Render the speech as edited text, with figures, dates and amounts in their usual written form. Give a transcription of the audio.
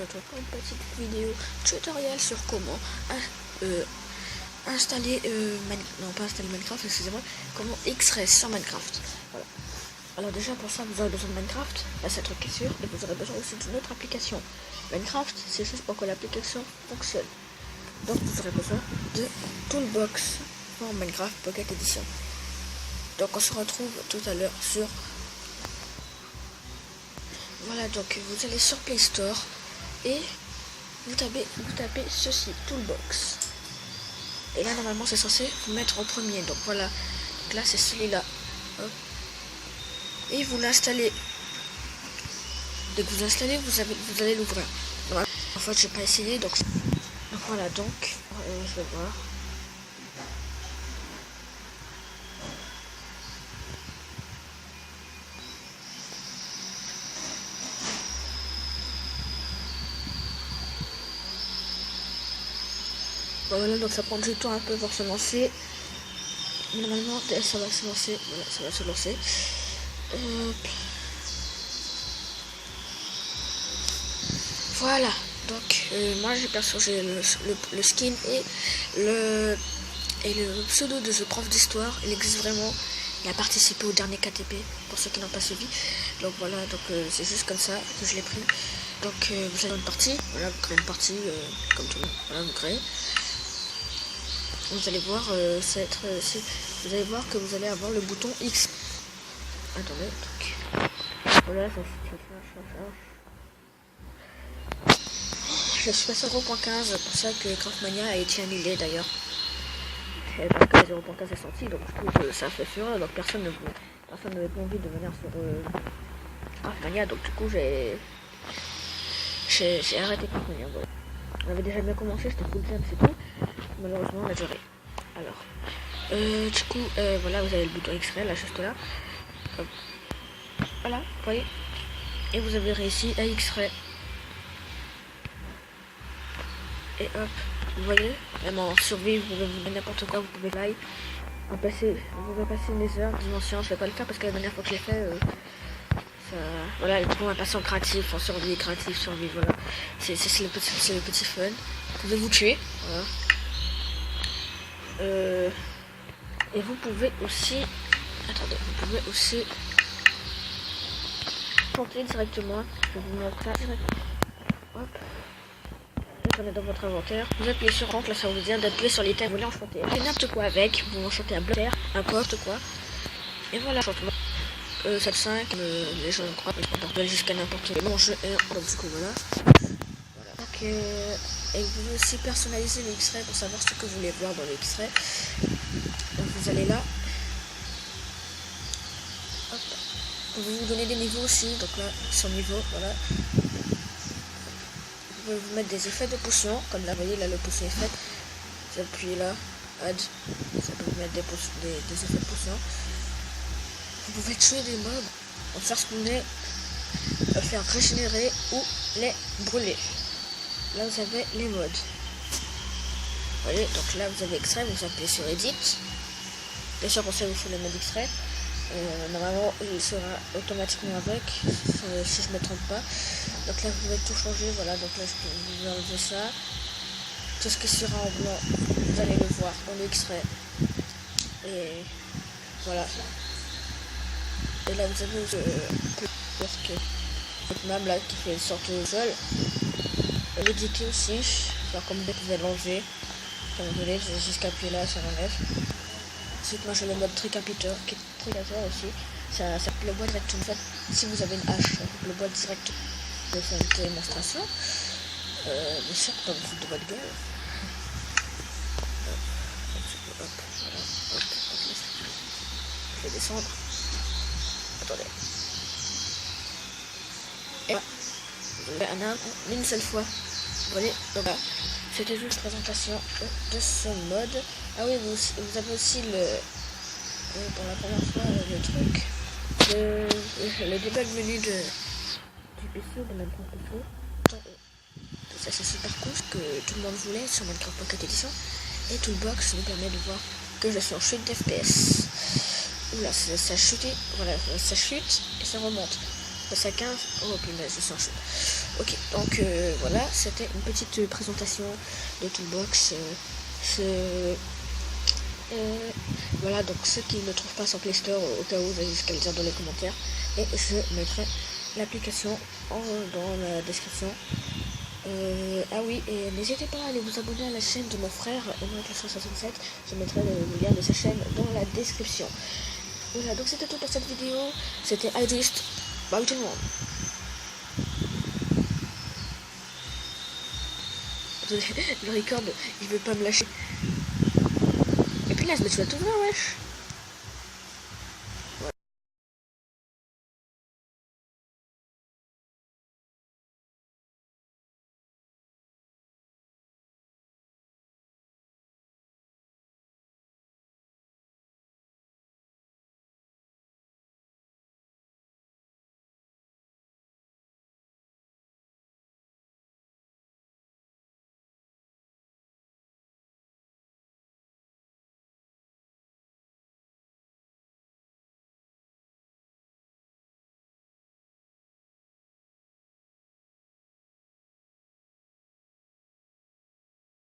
retrouve pour une petite vidéo tutoriel sur comment installer Minecraft, excusez-moi, comment X-Ray sur Minecraft. Voilà. Alors déjà pour ça vous aurez besoin de Minecraft, là c'est un truc qui est sûr, et vous aurez besoin aussi d'une autre application. Minecraft c'est juste pour que l'application fonctionne. Donc vous aurez besoin de Toolbox pour Minecraft Pocket Edition. Donc on se retrouve tout à l'heure sur... Voilà, donc vous allez sur Play Store et vous tapez ceci, Toolbox. Et là normalement c'est censé vous mettre en premier. Donc voilà, donc là c'est celui-là. Et vous l'installez. Dès que vous installez, vous allez l'ouvrir. Voilà. En fait j'ai pas essayé, donc voilà, donc je vais voir. Bon, voilà, donc ça prend du temps un peu pour se lancer. Normalement ça va se lancer. Voilà, ça va se lancer. Voilà, donc moi j'ai le skin et le pseudo de ce prof d'histoire. Il existe vraiment. Il a participé au dernier KTP pour ceux qui n'ont pas suivi. Donc voilà, donc c'est juste comme ça que je l'ai pris. Donc vous avez une partie, voilà, vous créez une partie comme tout le monde. Voilà, vous créez. Vous allez voir, vous allez voir que vous allez avoir le bouton X. Attendez, donc voilà, ça. Je suis passé à 0.15, pour ça que Craftmania a été annulé d'ailleurs. Parce que 0.15 est sorti, donc du coup ça fait fureur, donc personne n'avait pas envie de venir sur Craftmania, donc du coup j'ai arrêté Craftmania. Voilà. On avait déjà bien commencé, c'était full time, c'est tout. Malheureusement on a duré. Alors, du coup, voilà, vous avez le bouton X-Ray là, juste là. Hop. Voilà, vous voyez. Et vous avez réussi à X-Ray. Et hop, vous voyez, même en survie, vous pouvez vous faire n'importe quoi, vous pouvez live, vous pouvez passer des heures, dimension, je vais pas le faire parce que la dernière fois que je l'ai fait, voilà, le coup on va passer en créatif, en survie, créatif, survie, voilà, c'est le petit fun. Vous pouvez vous tuer, voilà. Et vous pouvez aussi, attendez, vous pouvez aussi planter directement, je vais vous montrer ça directement, hop. On est dans votre inventaire, vous appuyez sur Rank, là ça vous vient d'appuyer sur les thèmes, vous voulez enchanter n'importe quoi avec, vous enchantez un bloc, un poste quoi, et voilà, enchantement 7.5, les gens croient qu'on peut jusqu'à n'importe quel bon jeu, donc du coup voilà. Donc et vous pouvez aussi personnaliser le X-Ray pour savoir ce que vous voulez voir dans le X-Ray. Donc vous allez là, hop, vous vous donnez des niveaux aussi, donc là sur niveau, voilà. Vous pouvez vous mettre des effets de potion, comme là, vous voyez, là, le potion est fait. Vous appuyez là, add, ça peut vous mettre des effets de potion. Vous pouvez tuer des mobs, en faire spawner, faire régénérer ou les brûler. Là, vous avez les modes. Vous voyez, donc là, vous avez X-Ray, vous appuyez sur Edit. Bien sûr, pour ça, vous faut le mode X-Ray. Normalement, il sera automatiquement avec, si je ne me trompe pas. Donc là, vous pouvez tout changer, voilà, donc là, je peux vous enlever ça. Tout ce qui sera en blanc, vous allez le voir dans le X-Ray. Et voilà. Et là, vous avez cette map là qui fait une sorte de sol. L'éditer aussi, alors comme vous pouvez l'enlever. Comme vous voulez, jusqu'à appuyer là, ça l'enlève. Ensuite, moi j'ai le mode tricapiteur qui est tricateur aussi. Ça coupe le bois directement. En fait, si vous avez une hache, ça coupe le bois direct. Je vais faire une démonstration. Bien sûr, pas vous foutre de votre gueule. Hop, voilà, hop, je vais descendre. Attendez. Et voilà, une seule fois. Vous voyez, donc là, c'était juste présentation de ce mode. Ah oui, vous avez aussi pour la première fois le truc, le debug menu du PC, de Minecraft PC. Ça c'est super cool, ce que tout le monde voulait sur Minecraft Pocket Edition. Et Toolbox nous permet de voir que je suis en chute d'FPS. Oula, ça a chuté, voilà, ça chute et ça remonte. Ça à 15, oh punaise, je suis en chute. Ok, donc voilà, c'était une petite présentation de Toolbox. Voilà, donc ceux qui ne trouvent pas sur Play Store, au cas où, n'hésitez qu'à le dire dans les commentaires. Et je mettrai l'application dans la description. Ah oui, et n'hésitez pas à aller vous abonner à la chaîne de mon frère, Emma467. Je mettrai le lien de sa chaîne dans la description. Voilà, donc c'était tout pour cette vidéo. C'était iGist. Bye tout le monde. Le record, il veut pas me lâcher. Et puis là, je me suis à tout wesh.